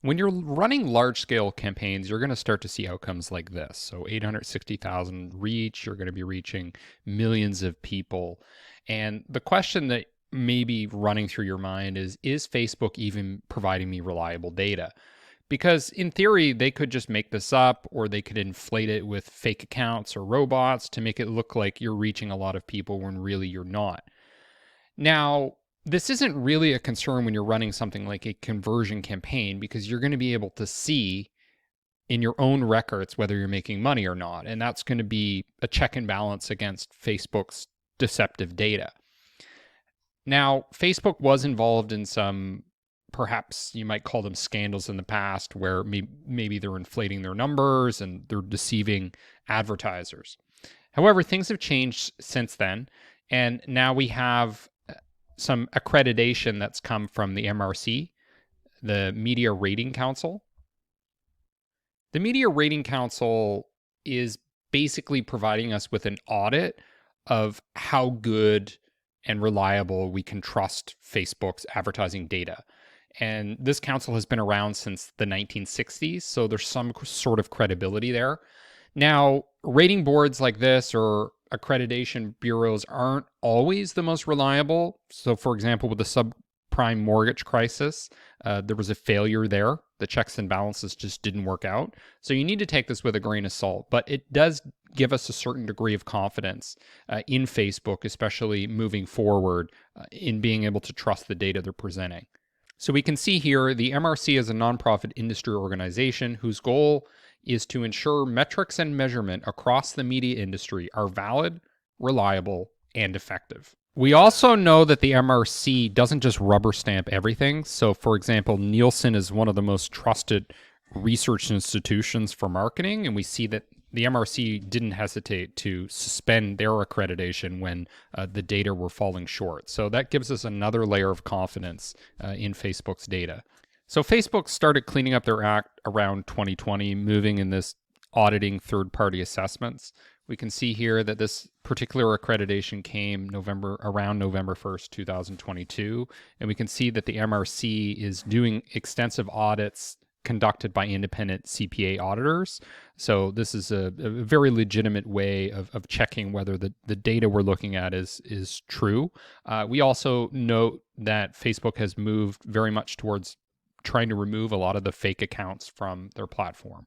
When you're running large scale campaigns, you're going to start to see outcomes like this. So 860,000 reach, you're going to be reaching millions of people. And the question that may be running through your mind is Facebook even providing me reliable data? Because in theory, they could just make this up or they could inflate it with fake accounts or robots to make it look like you're reaching a lot of people when really you're not. Now, this isn't really a concern when you're running something like a conversion campaign because you're going to be able to see in your own records whether you're making money or not. And that's going to be a check and balance against Facebook's deceptive data. Now, Facebook was involved in some, perhaps you might call them scandals in the past, where maybe they're inflating their numbers and they're deceiving advertisers. However, things have changed since then. And now we have some accreditation that's come from the MRC, the Media Rating Council. The Media Rating Council is basically providing us with an audit of how good and reliable we can trust Facebook's advertising data. And this council has been around since the 1960s, so there's some sort of credibility there. Now, rating boards like this or accreditation bureaus aren't always the most reliable. So, for example, with the subprime mortgage crisis, there was a failure there. The checks and balances just didn't work out. So, you need to take this with a grain of salt, but it does give us a certain degree of confidence in Facebook, especially moving forward in being able to trust the data they're presenting. So we can see here the MRC is a nonprofit industry organization whose goal is to ensure metrics and measurement across the media industry are valid, reliable, and effective. We also know that the MRC doesn't just rubber stamp everything. So, for example, Nielsen is one of the most trusted research institutions for marketing, and we see that the MRC didn't hesitate to suspend their accreditation when the data were falling short. So that gives us another layer of confidence in Facebook's data. So Facebook started cleaning up their act around 2020, moving in this auditing third-party assessments. We can see here that this particular accreditation came around November 1st, 2022. And we can see that the MRC is doing extensive audits conducted by independent CPA auditors. So this is a very legitimate way of checking whether the data we're looking at is true. We also note that Facebook has moved very much towards trying to remove a lot of the fake accounts from their platform.